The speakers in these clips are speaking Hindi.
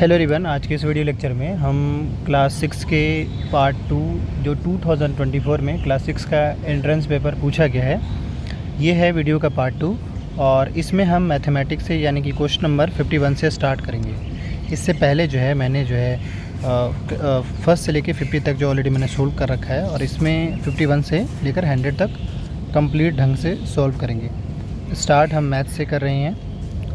हेलो एवरीवन, आज के इस वीडियो लेक्चर में हम क्लास 6 के पार्ट 2 जो 2024 में क्लास 6 का एंट्रेंस पेपर पूछा गया है, ये है वीडियो का पार्ट 2। और इसमें हम मैथमेटिक्स से यानी कि क्वेश्चन नंबर 51 से स्टार्ट करेंगे। इससे पहले जो है मैंने जो है फर्स्ट से लेकर 50 तक जो ऑलरेडी मैंने सोल्व कर रखा है, और इसमें 51 से लेकर 100 तक कंप्लीट ढंग से सॉल्व करेंगे। स्टार्ट हम मैथ्स से कर रहे हैं,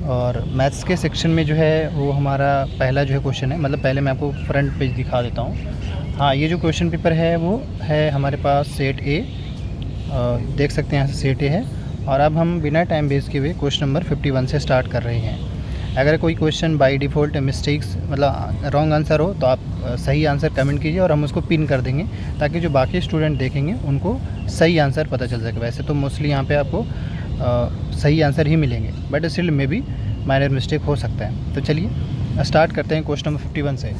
और मैथ्स के सेक्शन में जो है वो हमारा पहला जो है क्वेश्चन है। मतलब पहले मैं आपको फ्रंट पेज दिखा देता हूँ। हाँ, ये जो क्वेश्चन पेपर है वो है हमारे पास सेट ए, देख सकते हैं यहाँ से सेट ए है। और अब हम बिना टाइम वेस्ट किए हुए क्वेश्चन नंबर 51 से स्टार्ट कर रहे हैं। अगर कोई क्वेश्चन बाय डिफ़ॉल्ट मिस्टेक्स मतलब रॉन्ग आंसर हो तो आप सही आंसर कमेंट कीजिए और हम उसको पिन कर देंगे, ताकि जो बाकी स्टूडेंट देखेंगे उनको सही आंसर पता चल सके। वैसे तो मोस्टली यहाँ पे आपको सही आंसर ही मिलेंगे, बट स्टिल में भी माइनर मिस्टेक हो सकता है। तो चलिए स्टार्ट करते हैं क्वेश्चन नंबर 51 से।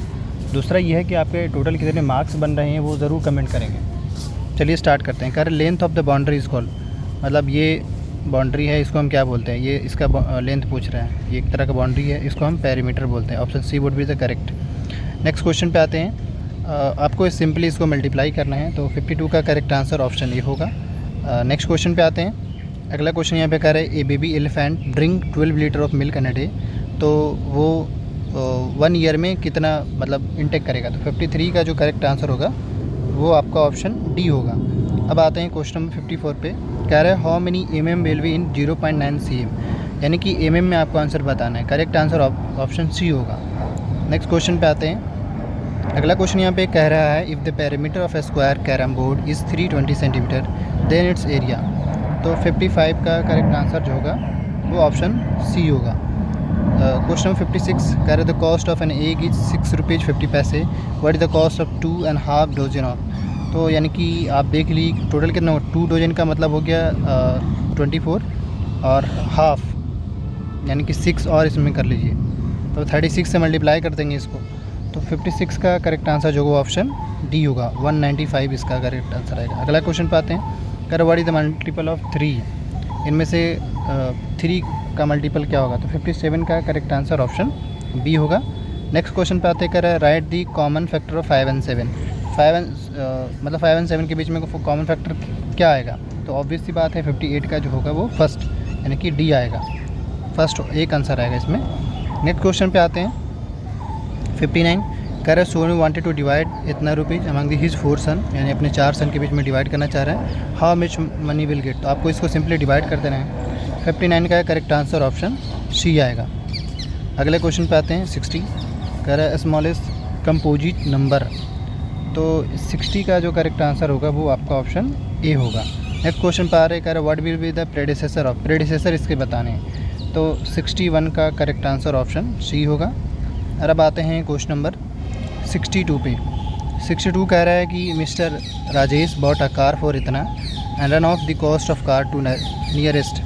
दूसरा ये है कि आपके टोटल कितने मार्क्स बन रहे हैं वो ज़रूर कमेंट करेंगे। चलिए स्टार्ट करते हैं। कर length of the boundary is called, मतलब ये बाउंड्री है, इसको हम क्या बोलते हैं? ये इसका लेंथ पूछ रहा है। ये एक तरह का बाउंड्री है, इसको हम पेरीमीटर बोलते हैं। Option C would be the correct. Next question पे आते हैं। आपको सिंपली इसको मल्टीप्लाई करना है, तो 52 का करेक्ट आंसर ऑप्शन ए होगा। नेक्स्ट क्वेश्चन पे आते हैं। अगला क्वेश्चन यहाँ पे कह रहा है a baby elephant drink 12 litre of milk in a day, तो वो 1 ईयर में कितना मतलब इंटेक करेगा? तो 53 का जो करेक्ट आंसर होगा वो आपका ऑप्शन डी होगा। अब आते हैं क्वेश्चन नंबर 54 पे। कह रहा है how many mm will be in 0.9 cm, यानी कि mm में आपको आंसर बताना है। करेक्ट आंसर ऑप्शन सी होगा। नेक्स्ट क्वेश्चन पे आते हैं। अगला क्वेश्चन यहाँ पे कह रहा है if the perimeter of a square carrom board is 320 centimetre then its area, तो 55 का करेक्ट आंसर जो होगा वो ऑप्शन सी होगा। क्वेश्चन नंबर 56 कह रहे the cost of an egg is 6 rupees 50 पैसे, what is the cost of 2.5 dozen of, तो यानी कि आप देख ली टोटल कितना, 2 डजन का मतलब हो गया 24 और हाफ यानी कि 6 और इसमें कर लीजिए, तो 36 से मल्टीप्लाई कर देंगे इसको, तो 56 का करेक्ट आंसर जो होगा ऑप्शन डी होगा। 195 इसका करेक्ट आंसर आएगा। अगला क्वेश्चन पे आते हैं। कर what is the multiple of 3, इनमें से 3 का मल्टीपल क्या होगा? तो 57 का करेक्ट आंसर ऑप्शन बी होगा। नेक्स्ट क्वेश्चन पे आते कर right the common factor of 5 and 7। 5 and 7 के बीच में कॉमन फैक्टर क्या आएगा? तो ऑब्वियस सी बात है 58 का जो होगा वो फर्स्ट यानी कि डी आएगा। फर्स्ट एक आंसर आएगा इसमें। नेक्स्ट क्वेश्चन पे आते हैं। 59 कह रहे सोनू वांटेड टू डिवाइड इतना रुपीज़ अमंग हिज 4 सन, यानी अपने 4 सन के बीच में डिवाइड करना चाह रहा है। How much money will get, तो आपको इसको सिंपली डिवाइड कर देना है। 59 का करेक्ट आंसर ऑप्शन सी आएगा। अगले क्वेश्चन पे आते हैं। 60 कह रहा है स्मॉलेस्ट कंपोजिट नंबर, तो 60 का जो करेक्ट आंसर होगा वो आपका ऑप्शन ए होगा। नेक्स्ट क्वेश्चन पे आ रहा है, कह रहा है what will be the predecessor of, predecessor इसके बताने हैं, तो 61 का करेक्ट आंसर ऑप्शन सी होगा। और अब आते हैं क्वेश्चन नंबर 62 पे। 62 कह रहा है कि mister Rajesh bought a car for इतना and run of the cost of car to nearest,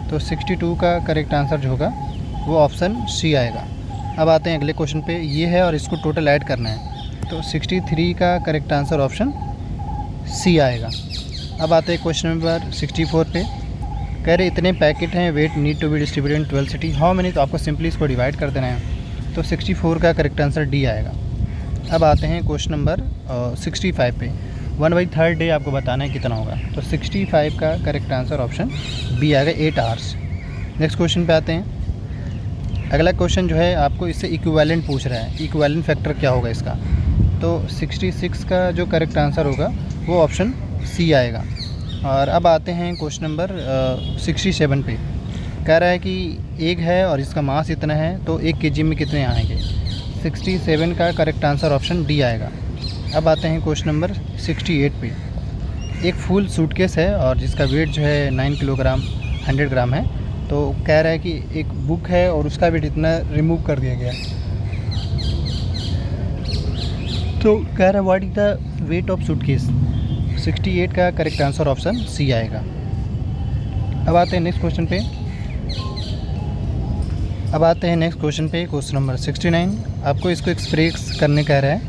तो 62 का करेक्ट आंसर जो होगा वो ऑप्शन सी आएगा। अब आते हैं अगले क्वेश्चन पे। ये है और इसको टोटल ऐड करना है, तो 63 का करेक्ट आंसर ऑप्शन सी आएगा। अब आते हैं क्वेश्चन नंबर 64 पे। कह रहे इतने पैकेट हैं weight need to be distributed in 12 city, how many, तो आपको सिंपली इसको डिवाइड कर देना है, तो 64 का करेक्ट आंसर डी आएगा। अब आते हैं क्वेश्चन नंबर 65 पे। 1/3 डे आपको बताना है कितना होगा, तो 65 का करेक्ट आंसर ऑप्शन बी आएगा, 8 आवर्स। नेक्स्ट क्वेश्चन पे आते हैं। अगला क्वेश्चन जो है आपको इससे इक्विवेलेंट पूछ रहा है, इक्विवेलेंट फैक्टर क्या होगा इसका, तो 66 का जो करेक्ट आंसर होगा वो ऑप्शन सी आएगा। और अब आते हैं क्वेश्चन नंबर 67 पे। कह रहा है कि एग है और इसका मास इतना है, तो 1 kg में कितने आएंगे? 67 का करेक्ट आंसर ऑप्शन डी आएगा। अब आते हैं क्वेश्चन नंबर 68 पे। एक फुल सूटकेस है और जिसका वेट जो है 9 किलोग्राम 100 ग्राम है, तो कह रहा है कि एक बुक है और उसका वेट इतना रिमूव कर दिया गया, तो कह रहा है what is the weight of suitcase. 68 का करेक्ट आंसर ऑप्शन सी आएगा। अब आते हैं नेक्स्ट क्वेश्चन पे। Question number 69। आपको इसको एक्सप्रेस करने कह रहा है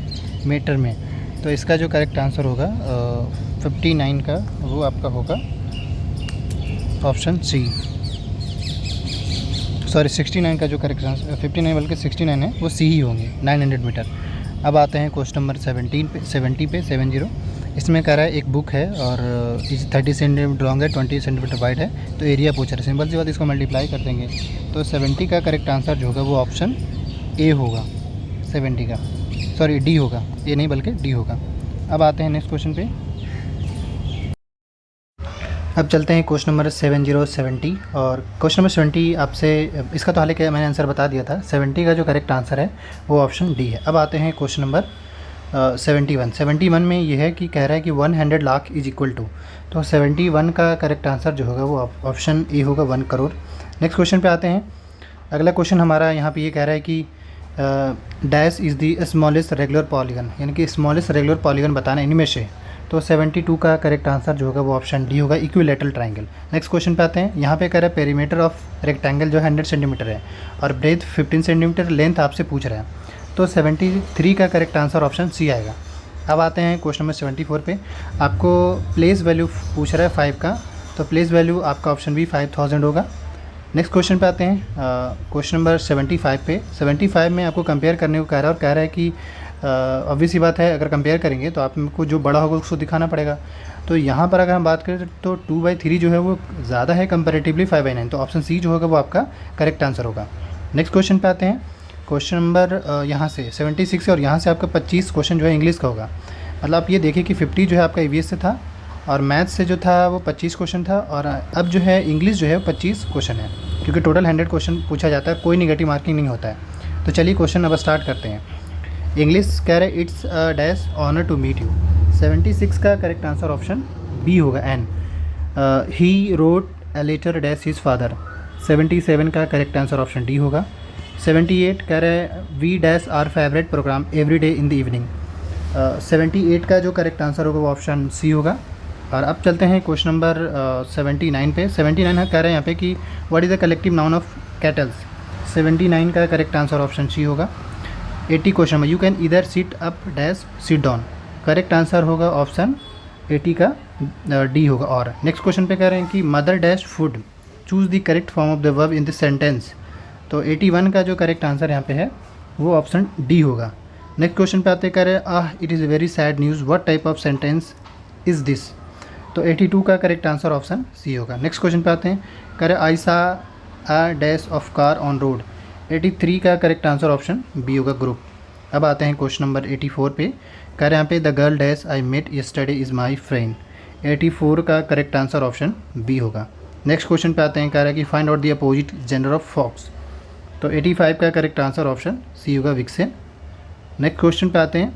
मीटर में, तो इसका जो करेक्ट आंसर होगा 59 का वो आपका होगा ऑप्शन सी। सॉरी 69 का जो करेक्ट आंसर 59 बल्कि 69 है वो सी ही होंगे 900 मीटर। अब आते हैं क्वेश्चन नंबर 70 पे 70। इसमें कह रहा है एक बुक है और 30 सेंटीमीटर लॉन्ग है, 20 सेंटीमीटर वाइड है, तो एरिया पूछ रहा है। सिंपल सी बात, इसको मल्टीप्लाई कर देंगे तो 70 का करेक्ट आंसर जो होगा वो ऑप्शन ए होगा। 70 का सॉरी डी होगा, ए नहीं बल्कि डी होगा। अब आते हैं नेक्स्ट क्वेश्चन पे। अब चलते हैं क्वेश्चन नंबर 70 और क्वेश्चन नंबर 70 आपसे इसका तो हालांकि मैंने आंसर बता दिया था। 70 का जो करेक्ट आंसर है वो ऑप्शन डी है। अब आते हैं क्वेश्चन नंबर 71 में ये है कि कह रहा है कि 100 लाख इज इक्वल टू, तो 71 का करेक्ट आंसर जो होगा वो ऑप्शन ए होगा 1 करोड़। नेक्स्ट क्वेश्चन पे आते हैं। अगला क्वेश्चन हमारा यहाँ पे ये कह रहा है कि dash is the smallest regular polygon, यानी कि स्मॉलेस्ट रेगुलर पॉलीगन बताना इनमें से। तो 72 का करेक्ट आंसर जो होगा वो ऑप्शन डी होगा, इक्विलैटरल ट्रायंगल। नेक्स्ट क्वेश्चन पे आते हैं। यहाँ पे कह रहा है पेरीमीटर ऑफ रेक्टेंगल जो 100 सेंटीमीटर है और ब्रेथ 15 सेंटीमीटर, लेंथ आपसे पूछ रहा है। तो 73 का करेक्ट आंसर ऑप्शन सी आएगा। अब आते हैं क्वेश्चन नंबर 74 पे। आपको प्लेस वैल्यू पूछ रहा है 5 का, तो प्लेस वैल्यू आपका ऑप्शन बी 5000 होगा। नेक्स्ट क्वेश्चन पे आते हैं। क्वेश्चन नंबर 75 पे। 75 में आपको कंपेयर करने को कह रहा है और कह रहा है कि ऑब्वियस सी बात है, अगर कंपेयर करेंगे तो आपको जो बड़ा होगा उसको दिखाना पड़ेगा। तो यहाँ पर अगर हम बात करें तो 2/3 जो है वो ज़्यादा है कंपेरेटिवली 5/9, तो ऑप्शन सी जो होगा वो आपका करेक्ट आंसर होगा। नेक्स्ट क्वेश्चन पे आते हैं। क्वेश्चन नंबर यहाँ से 76 है और यहाँ से आपका 25 क्वेश्चन जो है इंग्लिश का होगा। मतलब आप ये देखिए कि 50 जो है आपका ईवीएस से था और मैथ से जो था वो 25 क्वेश्चन था, और अब जो है इंग्लिश जो है वो 25 क्वेश्चन है, क्योंकि टोटल 100 क्वेश्चन पूछा जाता है, कोई नेगेटिव मार्किंग नहीं होता है। तो चलिए क्वेश्चन अब स्टार्ट करते हैं। इंग्लिश कह रहे it's a dash honour to meet you. 76 का करेक्ट आंसर ऑप्शन बी होगा, an. He wrote a letter dash his father. 77 का करेक्ट आंसर ऑप्शन डी होगा। 78 कह रहे हैं we dash our favourite programme every day in the evening. 78 का जो करेक्ट आंसर होगा वो ऑप्शन सी होगा। और अब चलते हैं क्वेश्चन नंबर 79 पे। 79 कह रहे हैं यहाँ पे कि what is the collective noun of kettles. 79 का करेक्ट आंसर ऑप्शन सी होगा। 80 क्वेश्चन में यू कैन इधर sit up dash sit down. Correct answer होगा ऑप्शन 80 का डी होगा। और नेक्स्ट क्वेश्चन पे कह रहे हैं कि mother dash food, choose the correct form of the verb in the sentence. तो 81 का जो करेक्ट आंसर यहाँ पे है वो ऑप्शन डी होगा। नेक्स्ट क्वेश्चन पे आते कह रहे हैं it is very sad news, what type of sentence is this. तो 82 का करेक्ट आंसर ऑप्शन सी होगा। नेक्स्ट क्वेश्चन पे आते हैं। कह रहे आई सा a dash of car on road. 83 का करेक्ट आंसर ऑप्शन बी होगा, ग्रुप। अब आते हैं क्वेश्चन नंबर 84 पे। कह रहे हैं यहाँ पे the girl dash I met yesterday is my friend. 84 का करेक्ट आंसर ऑप्शन बी होगा। नेक्स्ट क्वेश्चन पे आते हैं। कह रहा है कि find out the opposite gender of fox. तो 85 का करेक्ट आंसर ऑप्शन सी होगा, विक्सेन। नेक्स्ट क्वेश्चन पे आते हैं।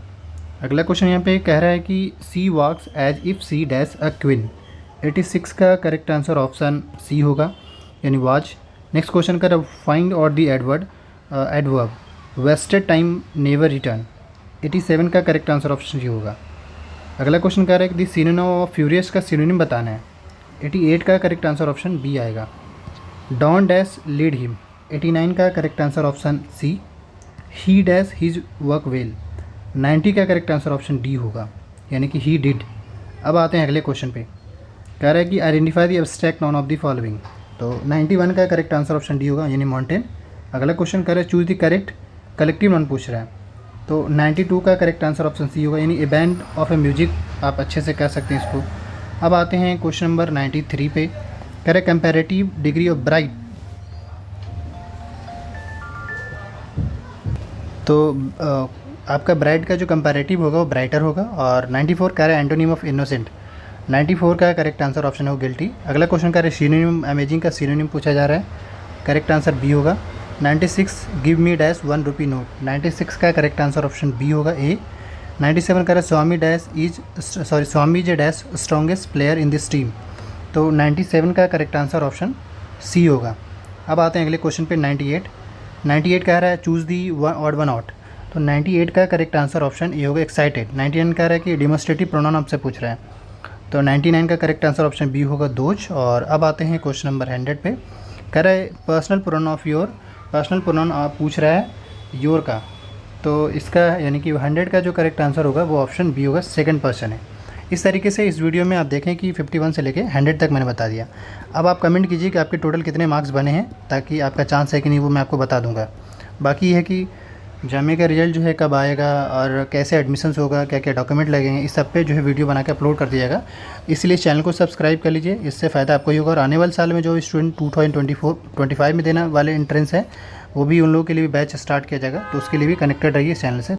अगला क्वेश्चन यहाँ पे कह रहा है कि she walks as if she dash a queen. 86 का करेक्ट आंसर ऑप्शन सी होगा, यानी वॉच। नेक्स्ट क्वेश्चन कर find out the adverb wasted time never return. 87 का करेक्ट आंसर ऑप्शन सी होगा। अगला क्वेश्चन कह रहा है कि द सिनोनिम ऑफ फ्यूरियस का सिनोनिम बताना है। 88 का करेक्ट आंसर ऑप्शन बी आएगा। Don dash lead him. 89 का correct answer option C. He dash his work well. 90 का करेक्ट आंसर ऑप्शन डी होगा, यानी कि ही डिड। अब आते हैं अगले क्वेश्चन पे। कह रहा है कि identify the abstract noun of the following. तो 91 का करेक्ट आंसर ऑप्शन डी होगा, यानी माउंटेन। अगला क्वेश्चन कह रहा है choose the correct collective noun पूछ रहा है। तो 92 का करेक्ट आंसर ऑप्शन सी होगा, यानी A band of A music, आप अच्छे से कह सकते हैं इसको। अब आते हैं क्वेश्चन नंबर 93 पे। कह रहे कंपैरेटिव डिग्री ऑफ ब्राइट। तो आपका ब्राइट का जो कंपैरेटिव होगा वो ब्राइटर होगा। और 94 कह रहा है एंटोनिम ऑफ इनोसेंट। 94 का करेक्ट आंसर ऑप्शन होगा गिल्टी। अगला क्वेश्चन कह रहा है सिनोनिम अमेजिंग का सिनोनिम पूछा जा रहा है, करेक्ट आंसर बी होगा। 96 give me dash 1 rupee note. 96 का करेक्ट आंसर ऑप्शन बी होगा, ए। 97 कह रहा है Swami is dash strongest player in this team. तो 97 का करेक्ट आंसर ऑप्शन सी होगा। अब आते हैं अगले क्वेश्चन पे। 98 कह रहा है choose the odd one out. तो 98 का करेक्ट आंसर ऑप्शन ए होगा, एक्साइटेड। 99 कह रहा है कि डेमोस्ट्रेटिव प्रोनाउन आपसे पूछ रहा है। तो 99 का करेक्ट आंसर ऑप्शन बी होगा, दोज। और अब आते हैं क्वेश्चन नंबर 100 पे। कह रहा है personal pronoun of your. Personal pronoun आप पूछ रहा है योर का। तो इसका यानी कि 100 का जो करेक्ट आंसर होगा वो ऑप्शन बी होगा, सेकंड पर्सन है। इस तरीके से इस वीडियो में आप देखें कि 51 से लेके 100 तक मैंने बता दिया। अब आप कमेंट कीजिए कि आपके टोटल कितने मार्क्स बने हैं, ताकि आपका चांस है कि नहीं वो मैं आपको बता दूँगा। बाकी ये है कि जामिया का रिज़ल्ट जो है कब आएगा और कैसे एडमिशन्स होगा, क्या क्या डॉक्यूमेंट लगेंगे, इस सब पे जो है वीडियो बना के अपलोड कर दिया जाएगा। इसलिए चैनल को सब्सक्राइब कर लीजिए, इससे फ़ायदा आपको ही होगा। और आने वाले साल में जो स्टूडेंट 2024-25 में देने वाले एंट्रेंस है, वो भी उन लोगों के लिए भी बैच स्टार्ट किया जाएगा, तो उसके लिए भी कनेक्टेड रहिए इस चैनल से।